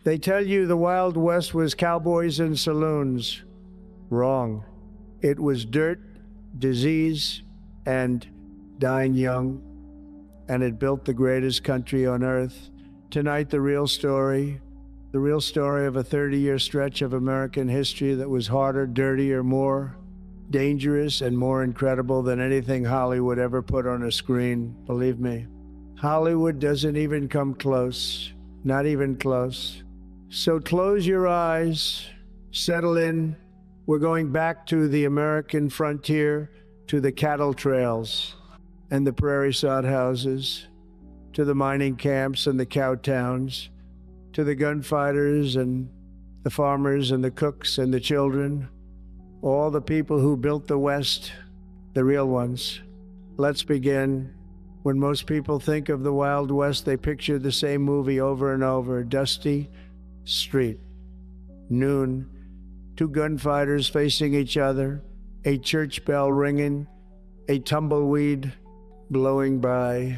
They tell you the Wild West was cowboys and saloons. Wrong. It was dirt, disease, and dying young. And it built the greatest country on earth. Tonight, the real story of a 30-year stretch of American history that was harder, dirtier, more dangerous, and more incredible than anything Hollywood ever put on a screen, believe me. Hollywood doesn't even come close, not even close. So close your eyes, settle in. We're going back to the American frontier, to the cattle trails and the prairie sod houses, to the mining camps and the cow towns, to the gunfighters and the farmers and the cooks and the children, all the people who built the West, the real ones. Let's begin. When most people think of the Wild West, they picture the same movie over and over. Dusty street, noon, two gunfighters facing each other, a church bell ringing, a tumbleweed blowing by.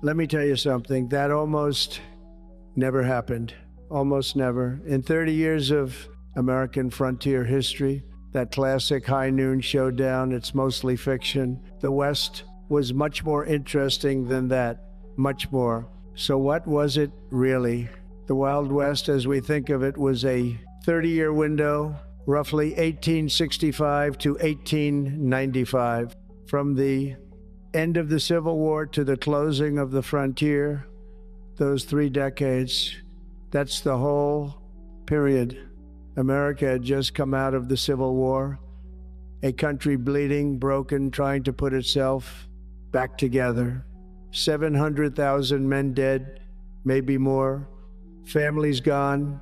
Let me tell you something, that almost never happened. Almost never. In 30 years of American frontier history, that classic high noon showdown, it's mostly fiction. The West was much more interesting than that, much more. So what was it really? The Wild West, as we think of it, was a 30-year window, roughly 1865 to 1895. From the end of the Civil War to the closing of the frontier, those 3 decades, that's the whole period. America had just come out of the Civil War, a country bleeding, broken, trying to put itself back together. 700,000 men dead, maybe more, families gone,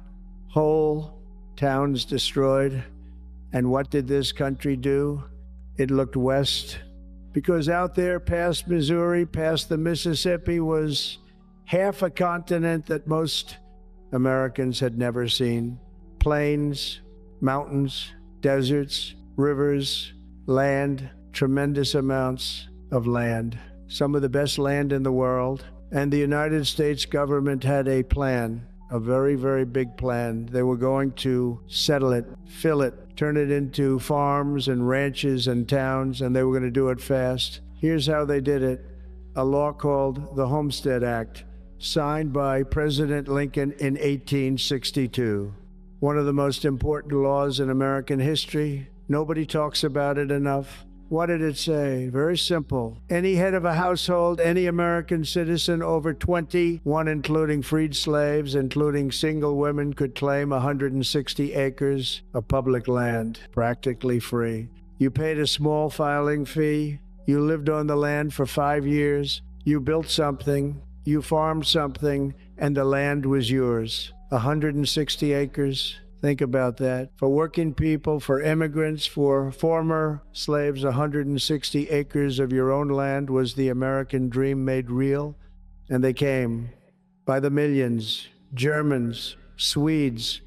whole towns destroyed. And what did this country do? It looked west, because out there past Missouri, past the Mississippi, was half a continent that most Americans had never seen. Plains, mountains, deserts, rivers, land, tremendous amounts of land, some of the best land in the world. And the United States government had a plan, a very, very big plan. They were going to settle it, fill it, turn it into farms and ranches and towns, and they were going to do it fast. Here's how they did it. A law called the Homestead Act, signed by President Lincoln in 1862. One of the most important laws in American history. Nobody talks about it enough. What did it say? Very simple. Any head of a household, any American citizen over 20, one including freed slaves, including single women, could claim 160 acres of public land, practically free. You paid a small filing fee. You lived on the land for 5 years. You built something. You farmed something, and the land was yours. 160 acres. Think about that. For working people, for immigrants, for former slaves, 160 acres of your own land was the American dream made real. And they came by the millions. Germans, Swedes,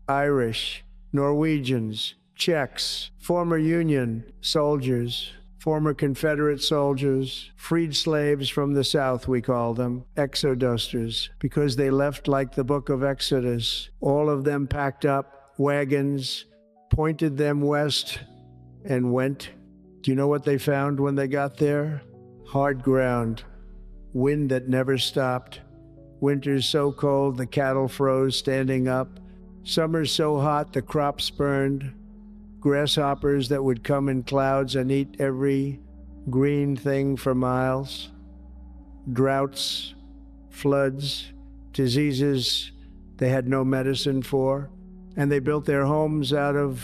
Irish, Norwegians, Czechs, former Union soldiers, former Confederate soldiers, freed slaves from the South, we call them, exodusters, because they left like the book of Exodus. All of them packed up wagons, pointed them west, and went. Do you know what they found when they got there? Hard ground, wind that never stopped, winters so cold the cattle froze standing up, summers so hot the crops burned, grasshoppers that would come in clouds and eat every green thing for miles, droughts, floods, diseases they had no medicine for, and they built their homes out of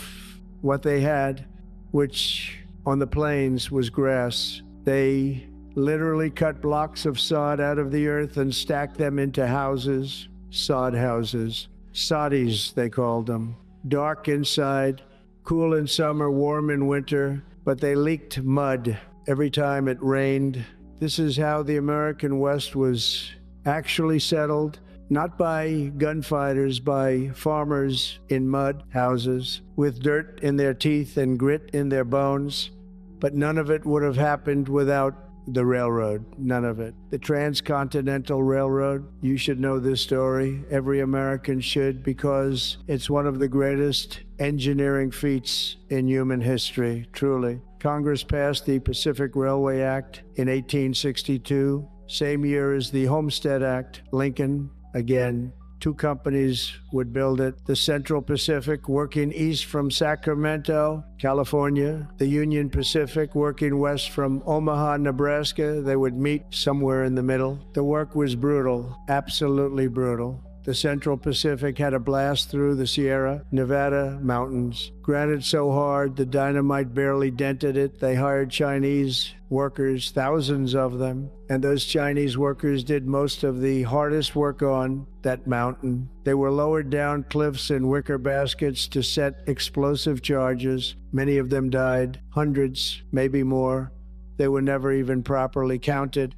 what they had, which on the plains was grass. They literally cut blocks of sod out of the earth and stacked them into houses, sod houses, soddies they called them, dark inside, cool in summer, warm in winter, but they leaked mud every time it rained. This is how the American West was actually settled, not by gunfighters, by farmers in mud houses with dirt in their teeth and grit in their bones. But none of it would have happened without the railroad, none of it. The Transcontinental Railroad, you should know this story. Every American should, because it's one of the greatest engineering feats in human history, truly. Congress passed the Pacific Railway Act in 1862, same year as the Homestead Act. Lincoln, again, two companies would build it. The Central Pacific, working east from Sacramento, California. The Union Pacific, working west from Omaha, Nebraska. They would meet somewhere in the middle. The work was brutal, absolutely brutal. The Central Pacific had a blast through the Sierra Nevada mountains. Granite so hard, the dynamite barely dented it. They hired Chinese workers, thousands of them, and those Chinese workers did most of the hardest work on that mountain. They were lowered down cliffs in wicker baskets to set explosive charges. Many of them died, hundreds, maybe more. They were never even properly counted.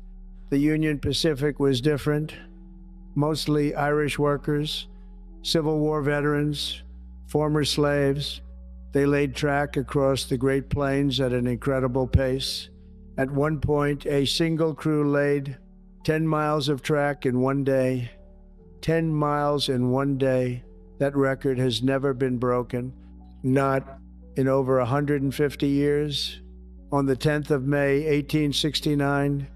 The Union Pacific was different. Mostly Irish workers, Civil War veterans, former slaves. They laid track across the Great Plains at an incredible pace. At one point, a single crew laid 10 miles of track in one day. 10 miles in one day. That record has never been broken, not in over 150 years. On the 10th of May, 1869,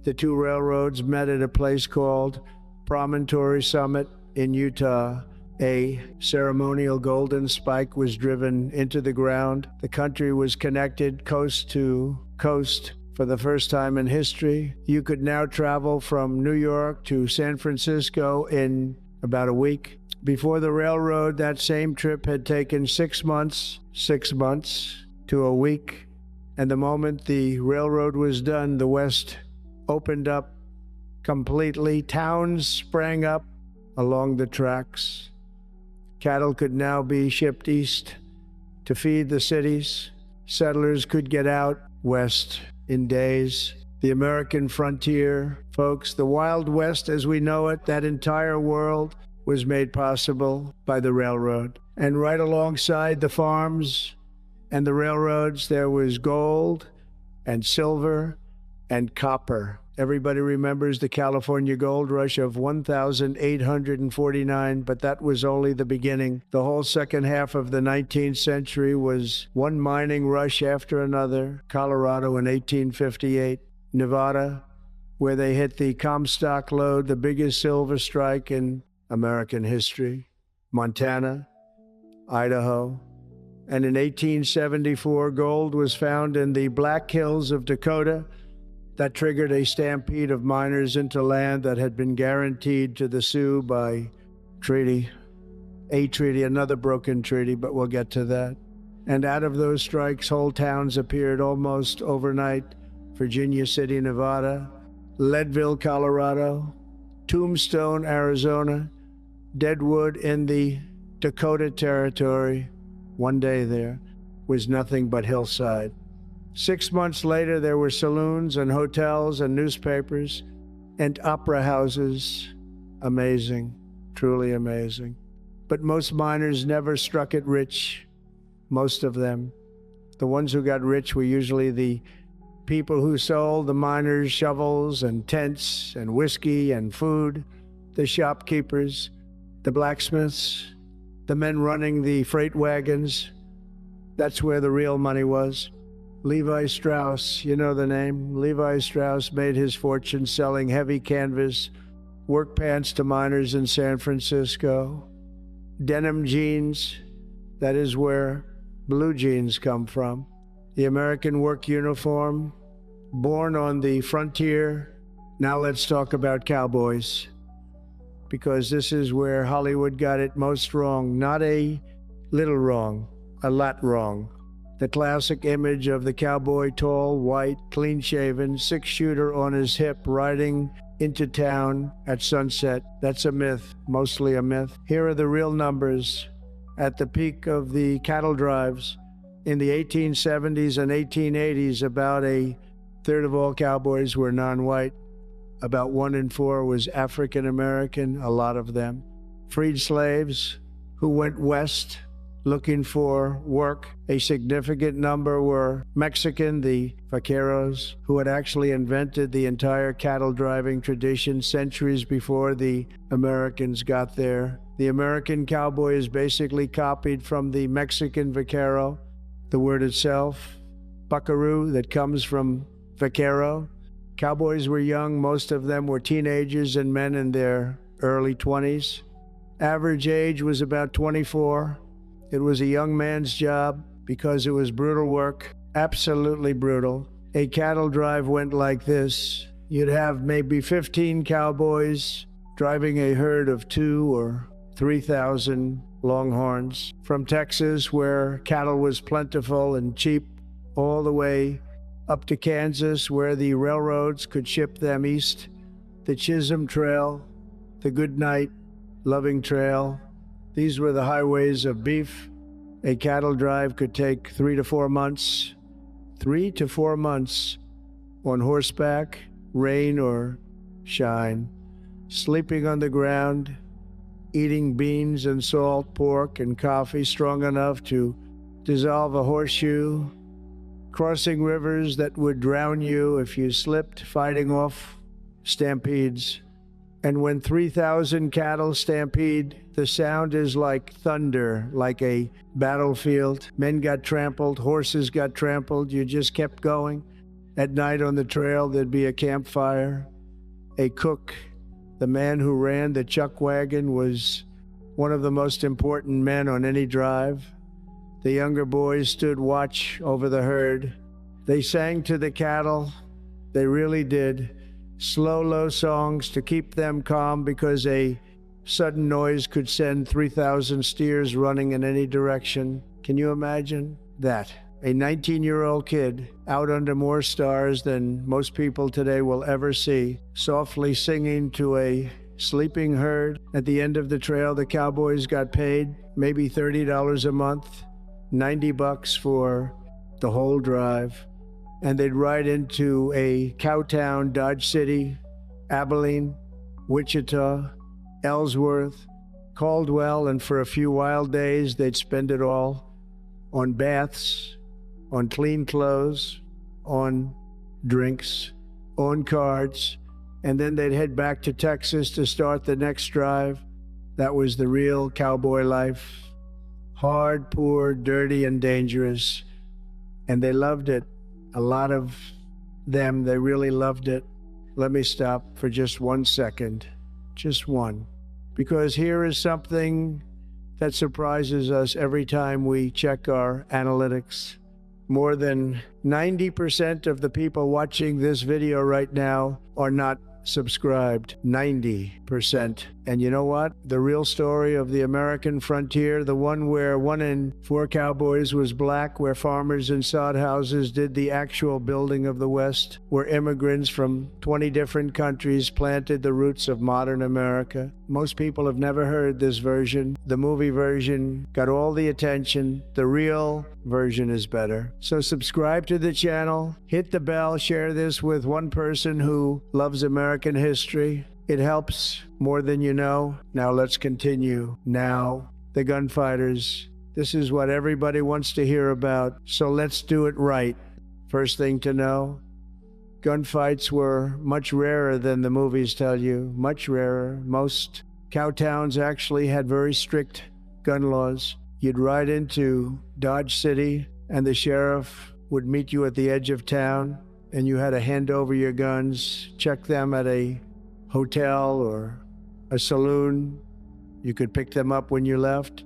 the two railroads met at a place called Promontory Summit in Utah. A ceremonial golden spike was driven into the ground. The country was connected coast to coast for the first time in history. You could now travel from New York to San Francisco in about a week. Before the railroad, that same trip had taken 6 months to a week. And the moment the railroad was done, the West opened up completely. Towns sprang up along the tracks. Cattle could now be shipped east to feed the cities. Settlers could get out west in days. The American frontier, folks, the Wild West as we know it, that entire world was made possible by the railroad. And right alongside the farms and the railroads, there was gold and silver and copper. Everybody remembers the California gold rush of 1,849, but that was only the beginning. The whole second half of the 19th century was one mining rush after another. Colorado in 1858, Nevada, where they hit the Comstock lode, the biggest silver strike in American history. Montana, Idaho, and in 1874, gold was found in the Black Hills of Dakota. That triggered a stampede of miners into land that had been guaranteed to the Sioux by treaty. A treaty, another broken treaty, but we'll get to that. And out of those strikes, whole towns appeared almost overnight. Virginia City, Nevada, Leadville, Colorado, Tombstone, Arizona, Deadwood in the Dakota Territory. One day there was nothing but hillside. 6 months later, there were saloons and hotels and newspapers and opera houses. Amazing, truly amazing. But most miners never struck it rich, most of them. The ones who got rich were usually the people who sold the miners shovels and tents and whiskey and food, the shopkeepers, the blacksmiths, the men running the freight wagons. That's where the real money was. Levi Strauss, you know the name. Levi Strauss made his fortune selling heavy canvas work pants to miners in San Francisco. Denim jeans, that is where blue jeans come from. The American work uniform, born on the frontier. Now let's talk about cowboys, because this is where Hollywood got it most wrong. Not a little wrong, a lot wrong. The classic image of the cowboy, tall, white, clean-shaven, six-shooter on his hip, riding into town at sunset. That's a myth, mostly a myth. Here are the real numbers. At the peak of the cattle drives in the 1870s and 1880s, about a third of all cowboys were non-white. About 1 in 4 was African American, a lot of them. Freed slaves who went west looking for work. A significant number were Mexican, the vaqueros, who had actually invented the entire cattle driving tradition centuries before the Americans got there. The American cowboy is basically copied from the Mexican vaquero, the word itself, buckaroo, that comes from vaquero. Cowboys were young. Most of them were teenagers and men in their early 20s. Average age was about 24. It was a young man's job because it was brutal work, absolutely brutal. A cattle drive went like this. You'd have maybe 15 cowboys driving a herd of 2,000 or 3,000 longhorns from Texas, where cattle was plentiful and cheap, all the way up to Kansas, where the railroads could ship them east. The Chisholm Trail, the Goodnight, Loving Trail. These were the highways of beef. A cattle drive could take 3 to 4 months. 3 to 4 months on horseback, rain or shine, sleeping on the ground, eating beans and salt, pork and coffee strong enough to dissolve a horseshoe, crossing rivers that would drown you if you slipped, fighting off stampedes. And when 3,000 cattle stampede, the sound is like thunder, like a battlefield. Men got trampled, horses got trampled. You just kept going. At night on the trail, there'd be a campfire. A cook, the man who ran the chuck wagon, was one of the most important men on any drive. The younger boys stood watch over the herd. They sang to the cattle. They really did. Slow, low songs to keep them calm, because a sudden noise could send 3,000 steers running in any direction. Can you imagine that? A 19-year-old kid out under more stars than most people today will ever see, softly singing to a sleeping herd. At the end of the trail, the cowboys got paid maybe $30 a month, $90 for the whole drive. And they'd ride into a cow town, Dodge City, Abilene, Wichita, Ellsworth, Caldwell, and for a few wild days, they'd spend it all on baths, on clean clothes, on drinks, on cards, and then they'd head back to Texas to start the next drive. That was the real cowboy life. Hard, poor, dirty, and dangerous. And they loved it. A lot of them, they really loved it. Let me stop for just 1 second, just one, because here is something that surprises us every time we check our analytics. More than 90% of the people watching this video right now are not subscribed. 90%. And you know what? The real story of the American frontier, the one where 1 in 4 cowboys was black, where farmers in sod houses did the actual building of the West, where immigrants from 20 different countries planted the roots of modern America. Most people have never heard this version. The movie version got all the attention. The real version is better. So subscribe to the channel, hit the bell, share this with one person who loves American history. It helps more than you know. Now let's continue. Now, the gunfighters. This is what everybody wants to hear about, so let's do it right. First thing to know, gunfights were much rarer than the movies tell you, much rarer. Most cow towns actually had very strict gun laws. You'd ride into Dodge City, and the sheriff would meet you at the edge of town, and you had to hand over your guns, check them at a hotel or a saloon. You could pick them up when you left.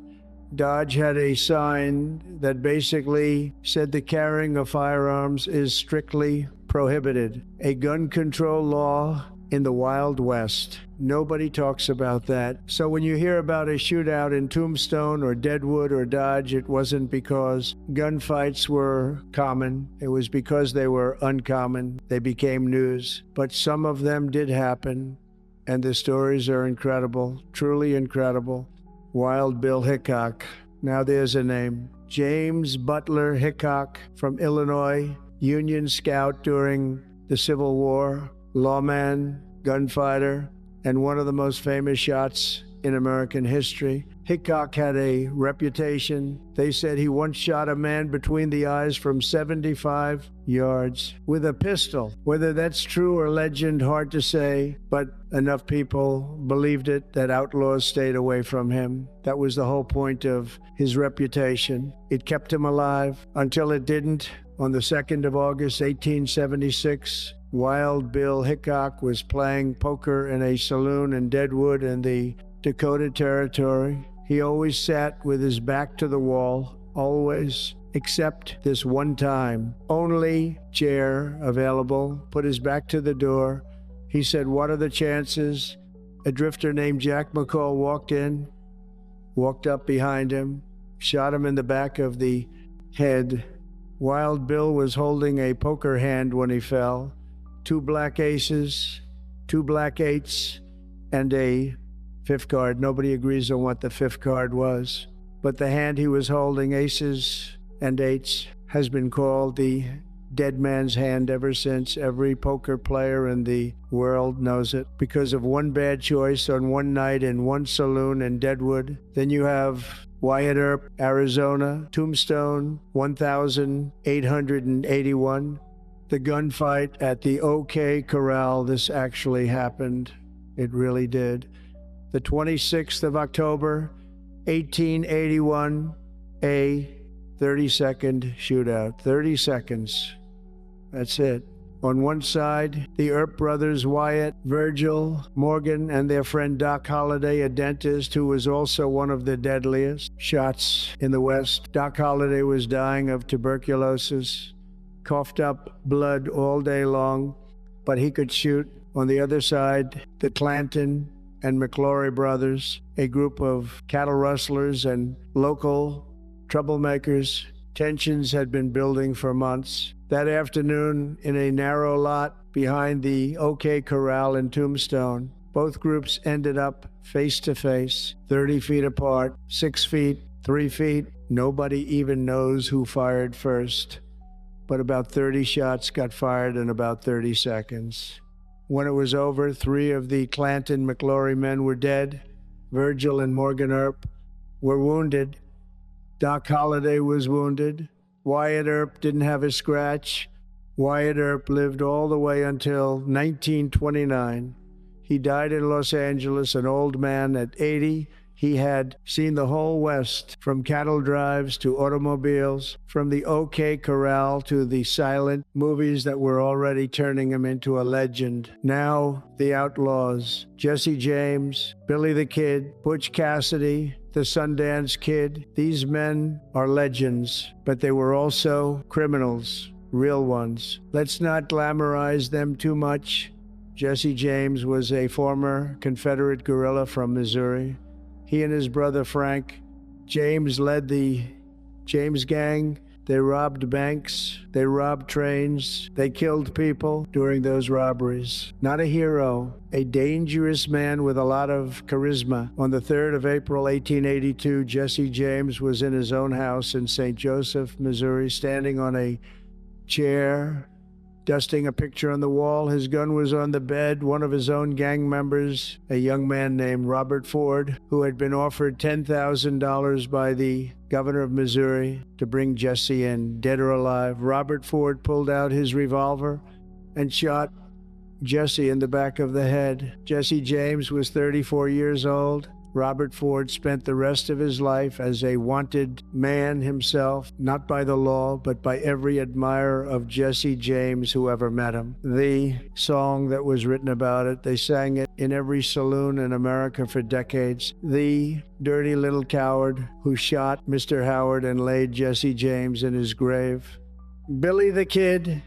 Dodge had a sign that basically said the carrying of firearms is strictly prohibited. A gun control law in the Wild West. Nobody talks about that. So when you hear about a shootout in Tombstone or Deadwood or Dodge, it wasn't because gunfights were common. It was because they were uncommon. They became news. But some of them did happen, and the stories are incredible, truly incredible. Wild Bill Hickok. Now there's a name. James Butler Hickok from Illinois, Union scout during the Civil War, lawman, gunfighter, and one of the most famous shots in American history. Hickok had a reputation. They said he once shot a man between the eyes from 75 yards with a pistol. Whether that's true or legend, hard to say, but enough people believed it that outlaws stayed away from him. That was the whole point of his reputation. It kept him alive until it didn't. On the 2nd of August, 1876, Wild Bill Hickok was playing poker in a saloon in Deadwood in the Dakota Territory. He always sat with his back to the wall, always, except this one time. Only chair available, put his back to the door. He said, "What are the chances?" A drifter named Jack McCall walked in, walked up behind him, shot him in the back of the head. Wild Bill was holding a poker hand when he fell. 2 black aces, 2 black eights, and a 5th card. Nobody agrees on what the 5th card was. But the hand he was holding, aces and eights, has been called the dead man's hand ever since. Every poker player in the world knows it because of one bad choice on one night in one saloon in Deadwood. Then you have Wyatt Earp, Arizona, Tombstone, 1881. The gunfight at the OK Corral. This actually happened. It really did. The 26th of October, 1881, a 30-second shootout. 30 seconds. That's it. On one side, the Earp brothers, Wyatt, Virgil, Morgan, and their friend Doc Holliday, a dentist who was also one of the deadliest shots in the West. Doc Holliday was dying of tuberculosis, coughed up blood all day long, but he could shoot. On the other side, the Clanton and McClory brothers, a group of cattle rustlers and local troublemakers. Tensions had been building for months. That afternoon, in a narrow lot behind the OK Corral in Tombstone, both groups ended up face to face, 30 feet apart, 6 feet, 3 feet. Nobody even knows who fired first, but about 30 shots got fired in about 30 seconds. When it was over, 3 of the Clanton McClory men were dead. Virgil and Morgan Earp were wounded. Doc Holliday was wounded. Wyatt Earp didn't have a scratch. Wyatt Earp lived all the way until 1929. He died in Los Angeles, an old man at 80. He had seen the whole West, from cattle drives to automobiles, from the OK Corral to the silent movies that were already turning him into a legend. Now, the Outlaws, Jesse James, Billy the Kid, Butch Cassidy, the Sundance Kid. These men are legends, but they were also criminals, real ones. Let's not glamorize them too much. Jesse James was a former Confederate guerrilla from Missouri. He and his brother Frank James led the James Gang. They robbed banks, they robbed trains, they killed people during those robberies. Not a hero, a dangerous man with a lot of charisma. On the 3rd of April, 1882, Jesse James was in his own house in St. Joseph, Missouri, standing on a chair, dusting a picture on the wall. His gun was on the bed. One of his own gang members, a young man named Robert Ford, who had been offered $10,000 by the governor of Missouri to bring Jesse in, dead or alive. Robert Ford pulled out his revolver and shot Jesse in the back of the head. Jesse James was 34 years old. Robert Ford spent the rest of his life as a wanted man himself, not by the law, but by every admirer of Jesse James who ever met him. The song that was written about it, they sang it in every saloon in America for decades. The dirty little coward who shot Mr. Howard and laid Jesse James in his grave. Billy the Kid,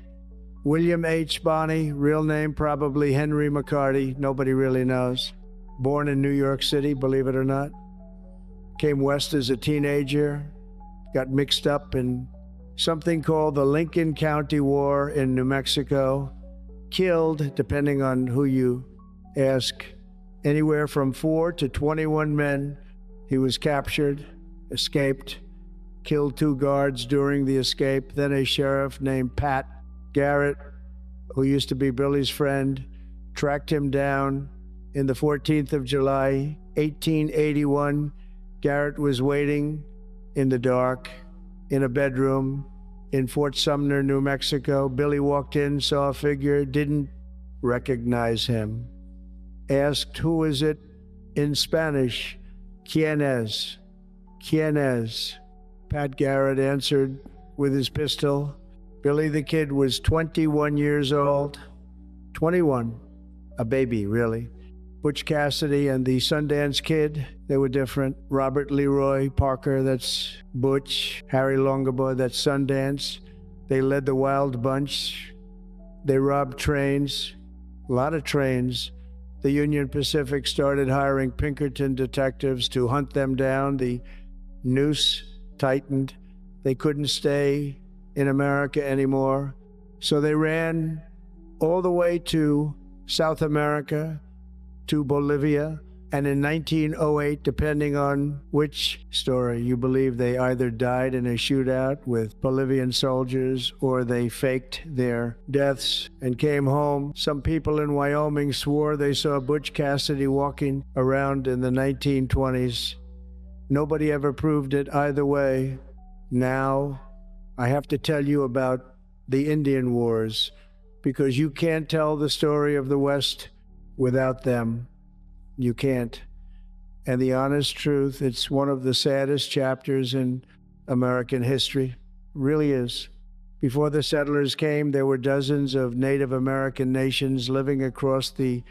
William H. Bonney, real name probably Henry McCarty, nobody really knows. Born in New York City, believe it or not. Came west as a teenager, got mixed up in something called the Lincoln County War in New Mexico. Killed, depending on who you ask, anywhere from 4 to 21 men. He was captured, escaped, killed 2 guards during the escape. Then a sheriff named Pat Garrett, who used to be Billy's friend, tracked him down. In the 14th of July, 1881, Garrett was waiting in the dark in a bedroom in Fort Sumner, New Mexico. Billy walked in, saw a figure, didn't recognize him. Asked, "Who is it?" In Spanish, "Quién es? ¿Quién es?" Pat Garrett answered with his pistol. Billy the Kid was 21 years old. 21. A baby, really. Butch Cassidy and the Sundance Kid, they were different. Robert Leroy Parker, that's Butch. Harry Longabaugh, that's Sundance. They led the Wild Bunch. They robbed trains, a lot of trains. The Union Pacific started hiring Pinkerton detectives to hunt them down. The noose tightened. They couldn't stay in America anymore. So they ran all the way to South America, to Bolivia, and in 1908, depending on which story you believe, they either died in a shootout with Bolivian soldiers or they faked their deaths and came home. Some people in Wyoming swore they saw Butch Cassidy walking around in the 1920s. Nobody ever proved it either way. Now, I have to tell you about the Indian Wars, because you can't tell the story of the West without them. You can't. And the honest truth, it's one of the saddest chapters in American history. It really is. Before the settlers came, there were dozens of Native American nations living across the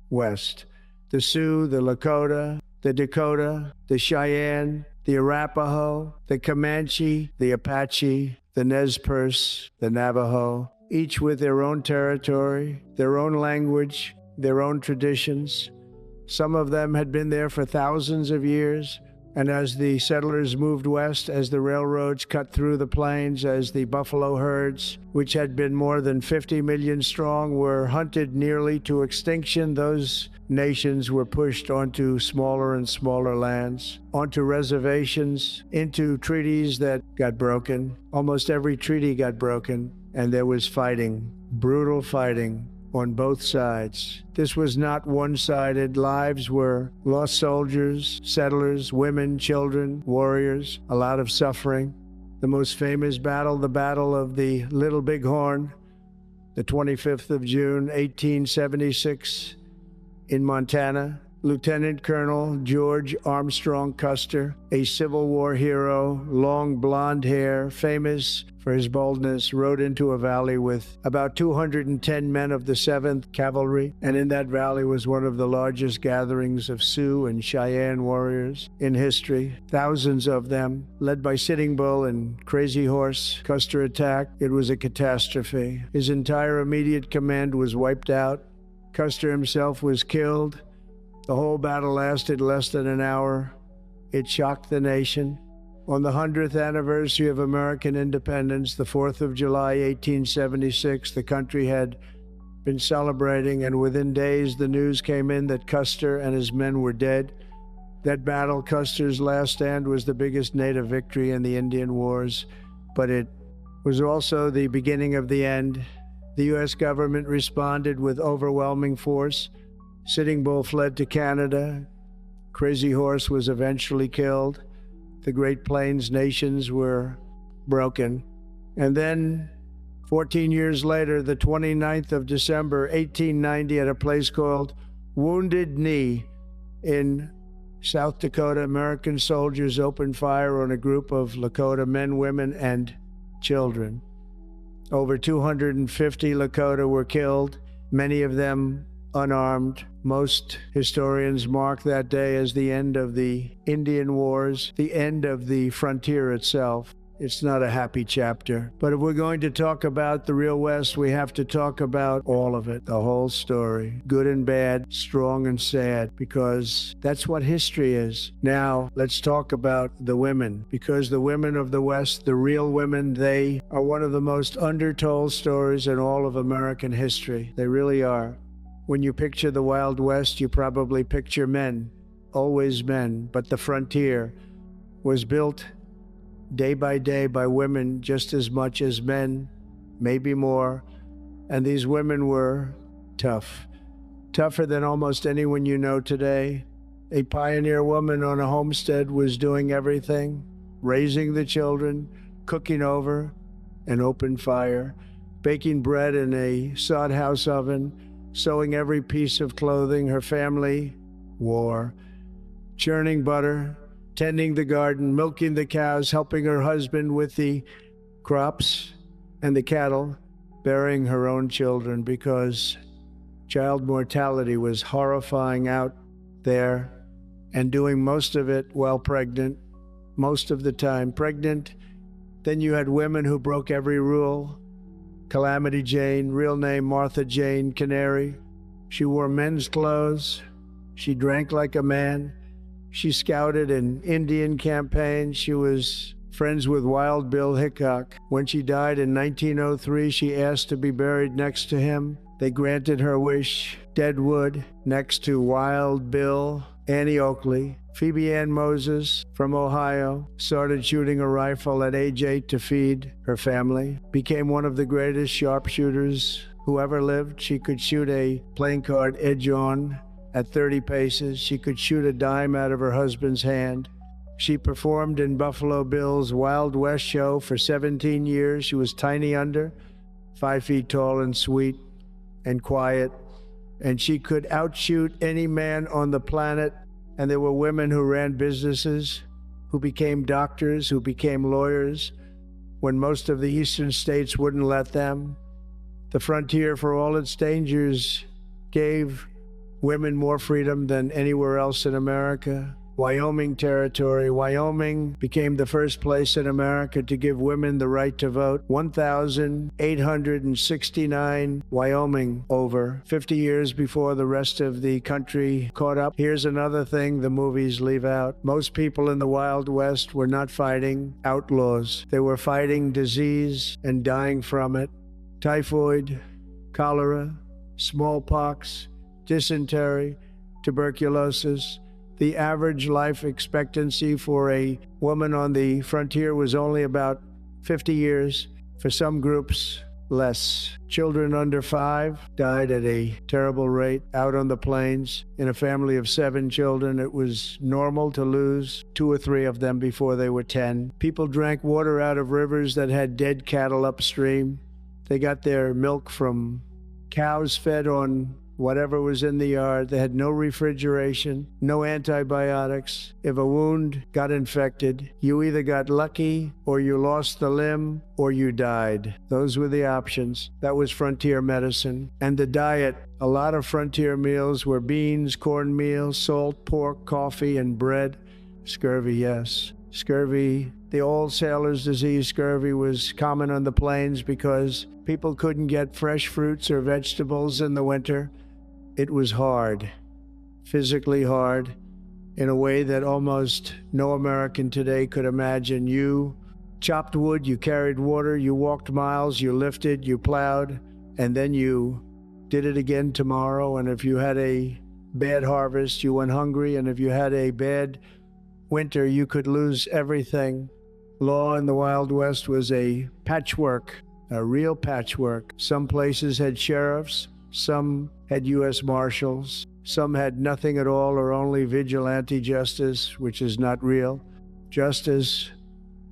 West. The Sioux, the Lakota, the Dakota, the Cheyenne, the Arapaho, the Comanche, the Apache, the Nez Perce, the Navajo, each with their own territory, their own language, their own traditions. Some of them had been there for thousands of years, and as the settlers moved west, as the railroads cut through the plains, as the buffalo herds, which had been more than 50 million strong, were hunted nearly to extinction, those nations were pushed onto smaller and smaller lands, onto reservations, into treaties that got broken. Almost every treaty got broken, and there was fighting, brutal fighting, on both sides. This was not one-sided. Lives were lost: soldiers, settlers, women, children, warriors, a lot of suffering. The most famous battle, the Battle of the Little Bighorn, the 25th of June, 1876, in Montana. Lieutenant Colonel George Armstrong Custer, a Civil War hero, long blonde hair, famous for his boldness, rode into a valley with about 210 men of the 7th Cavalry, and in that valley was one of the largest gatherings of Sioux and Cheyenne warriors in history. Thousands of them, led by Sitting Bull and Crazy Horse. Custer attacked. It was a catastrophe. His entire immediate command was wiped out. Custer himself was killed. The whole battle lasted less than an hour. It shocked the nation. On the 100th anniversary of American independence, the 4th of July, 1876, the country had been celebrating, and within days the news came in that Custer and his men were dead. That battle, Custer's last stand, was the biggest Native victory in the Indian Wars, but it was also the beginning of the end. The U.S. government responded with overwhelming force. Sitting Bull fled to Canada. Crazy Horse was eventually killed. The Great Plains nations were broken. And then, 14 years later, the 29th of December, 1890, at a place called Wounded Knee in South Dakota, American soldiers opened fire on a group of Lakota men, women, and children. Over 250 Lakota were killed, many of them unarmed. Most historians mark that day as the end of the Indian Wars, the end of the frontier itself. It's not a happy chapter. But if we're going to talk about the real West, we have to talk about all of it, the whole story, good and bad, strong and sad, because that's what history is. Now, let's talk about the women, because the women of the West, the real women, they are one of the most undertold stories in all of American history. They really are. When you picture the Wild West, you probably picture men, always men, but the frontier was built day by day by women just as much as men, maybe more, and these women were tough, tougher than almost anyone you know today. A pioneer woman on a homestead was doing everything, raising the children, cooking over an open fire, baking bread in a sod house oven, sewing every piece of clothing her family wore, churning butter, tending the garden, milking the cows, helping her husband with the crops and the cattle, burying her own children because child mortality was horrifying out there, and doing most of it while pregnant, most of the time pregnant. Then you had women who broke every rule. Calamity Jane, real name Martha Jane Canary. She wore men's clothes. She drank like a man. She scouted in Indian campaigns. She was friends with Wild Bill Hickok. When she died in 1903, she asked to be buried next to him. They granted her wish. Deadwood, next to Wild Bill. Annie Oakley. Phoebe Ann Moses from Ohio started shooting a rifle at age 8 to feed her family. Became one of the greatest sharpshooters who ever lived. She could shoot a playing card edge on at 30 paces. She could shoot a dime out of her husband's hand. She performed in Buffalo Bill's Wild West show for 17 years. She was tiny under, 5 feet tall and sweet and quiet. And she could outshoot any man on the planet. And there were women who ran businesses, who became doctors, who became lawyers, when most of the eastern states wouldn't let them. The frontier, for all its dangers, gave women more freedom than anywhere else in America. Wyoming Territory. Wyoming became the first place in America to give women the right to vote. 1,869 Wyoming over, 50 years before the rest of the country caught up. Here's another thing the movies leave out. Most people in the Wild West were not fighting outlaws. They were fighting disease and dying from it. Typhoid, cholera, smallpox, dysentery, tuberculosis. The average life expectancy for a woman on the frontier was only about 50 years. For some groups, less. Children under 5 died at a terrible rate out on the plains. In a family of 7 children, it was normal to lose 2 or 3 of them before they were 10. People drank water out of rivers that had dead cattle upstream. They got their milk from cows fed on whatever was in the yard. They had no refrigeration, no antibiotics. If a wound got infected, you either got lucky or you lost the limb or you died. Those were the options. That was frontier medicine. And the diet, a lot of frontier meals were beans, cornmeal, salt, pork, coffee, and bread. Scurvy, yes. Scurvy, the old sailor's disease, scurvy, was common on the plains because people couldn't get fresh fruits or vegetables in the winter. It was hard, physically hard, in a way that almost no American today could imagine. You chopped wood, you carried water, you walked miles, you lifted, you plowed, and then you did it again tomorrow. And if you had a bad harvest, you went hungry. And if you had a bad winter, you could lose everything. Law in the Wild West was a patchwork, a real patchwork. Some places had sheriffs. Some had U.S. Marshals. Some had nothing at all or only vigilante justice, which is not real justice,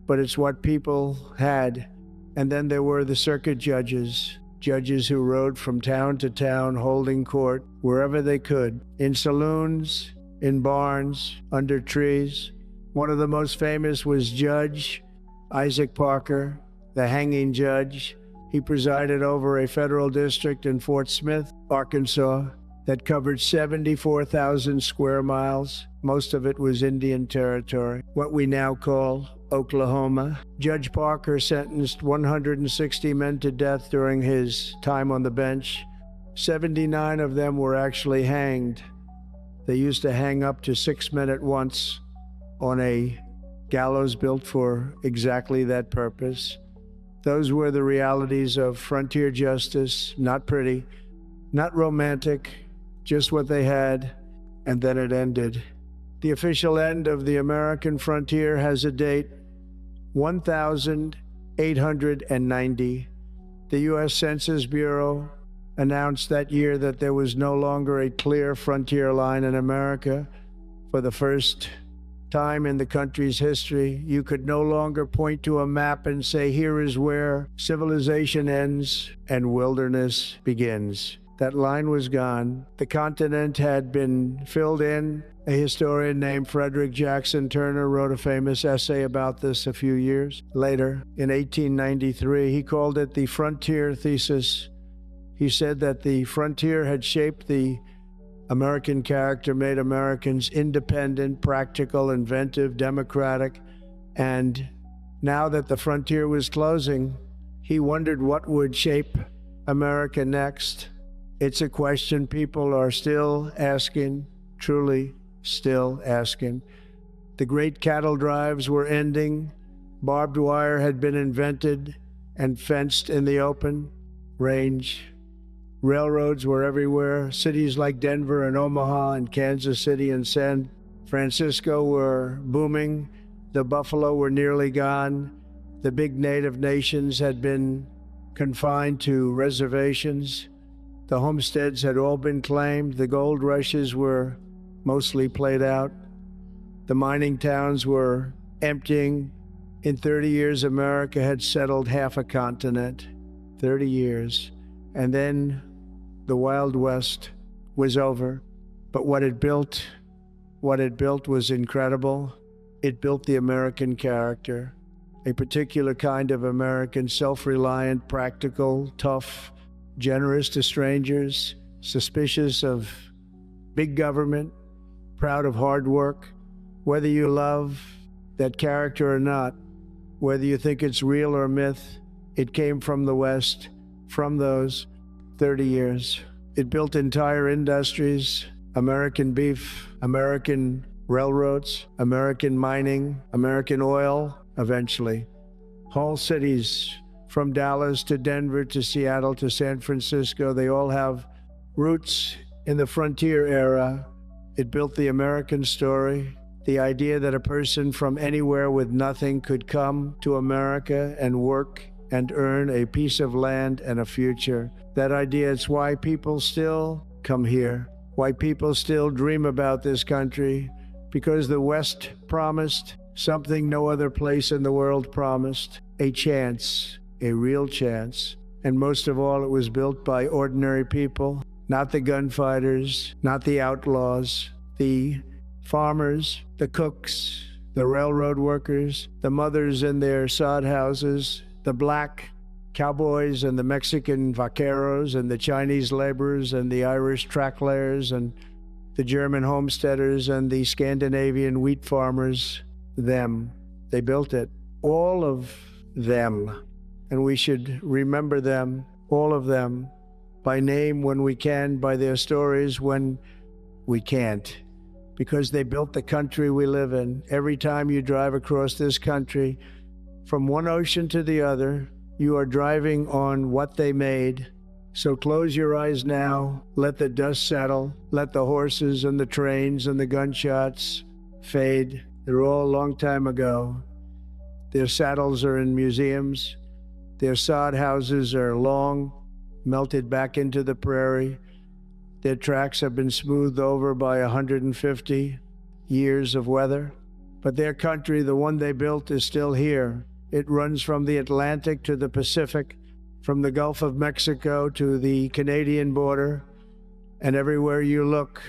but it's what people had. And then there were the circuit judges, judges who rode from town to town holding court wherever they could, in saloons, in barns, under trees. One of the most famous was Judge Isaac Parker, the hanging judge. He presided over a federal district in Fort Smith, Arkansas, that covered 74,000 square miles. Most of it was Indian territory, what we now call Oklahoma. Judge Parker sentenced 160 men to death during his time on the bench. 79 of them were actually hanged. They used to hang up to 6 men at once on a gallows built for exactly that purpose. Those were the realities of frontier justice. Not pretty, not romantic, just what they had, and then it ended. The official end of the American frontier has a date, 1890. The U.S. Census Bureau announced that year that there was no longer a clear frontier line in America. For For the first time in the country's history, you could no longer point to a map and say, here is where civilization ends and wilderness begins. That line was gone. The continent had been filled in. A historian named Frederick Jackson Turner wrote a famous essay about this a few years later. In 1893, he called it the frontier thesis. He said that the frontier had shaped the American character, made Americans independent, practical, inventive, democratic, and now that the frontier was closing, he wondered what would shape America next. It's a question people are still asking, truly still asking. The great cattle drives were ending. Barbed wire had been invented and fenced in the open range. Railroads were everywhere. Cities like Denver and Omaha and Kansas City and San Francisco were booming. The buffalo were nearly gone. The big native nations had been confined to reservations. The homesteads had all been claimed. The gold rushes were mostly played out. The mining towns were emptying. In 30 years, America had settled half a continent. 30 years. And then the Wild West was over. But what it built was incredible. It built the American character, a particular kind of American, self-reliant, practical, tough, generous to strangers, suspicious of big government, proud of hard work. Whether you love that character or not, whether you think it's real or myth, it came from the West, from those 30 years. It built entire industries, American beef, American railroads, American mining, American oil, eventually. Whole cities, from Dallas to Denver to Seattle to San Francisco, they all have roots in the frontier era. It built the American story, the idea that a person from anywhere with nothing could come to America and work and earn a piece of land and a future. That idea, it's why people still come here, why people still dream about this country, because the West promised something no other place in the world promised, a chance, a real chance. And most of all, it was built by ordinary people, not the gunfighters, not the outlaws, the farmers, the cooks, the railroad workers, the mothers in their sod houses, the black cowboys and the Mexican vaqueros and the Chinese laborers and the Irish track layers and the German homesteaders and the Scandinavian wheat farmers, them. They built it. All of them. And we should remember them, all of them, by name when we can, by their stories when we can't. Because they built the country we live in. Every time you drive across this country, from one ocean to the other, you are driving on what they made. So close your eyes now, let the dust settle, let the horses and the trains and the gunshots fade. They're all a long time ago. Their saddles are in museums. Their sod houses are long, melted back into the prairie. Their tracks have been smoothed over by 150 years of weather. But their country, the one they built, is still here. It runs from the Atlantic to the Pacific, from the Gulf of Mexico to the Canadian border, and everywhere you look,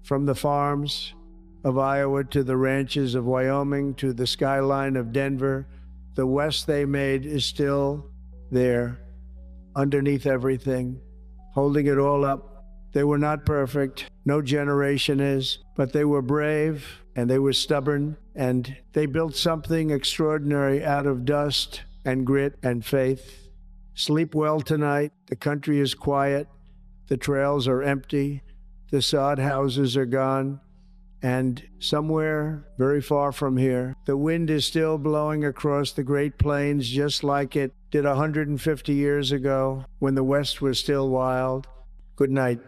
from the farms of Iowa to the ranches of Wyoming to the skyline of Denver, the West they made is still there, underneath everything, holding it all up. They were not perfect, no generation is, but they were brave and they were stubborn, and they built something extraordinary out of dust and grit and faith. Sleep well tonight. The country is quiet. The trails are empty. The sod houses are gone. And somewhere very far from here, the wind is still blowing across the Great Plains just like it did 150 years ago when the West was still wild. Good night.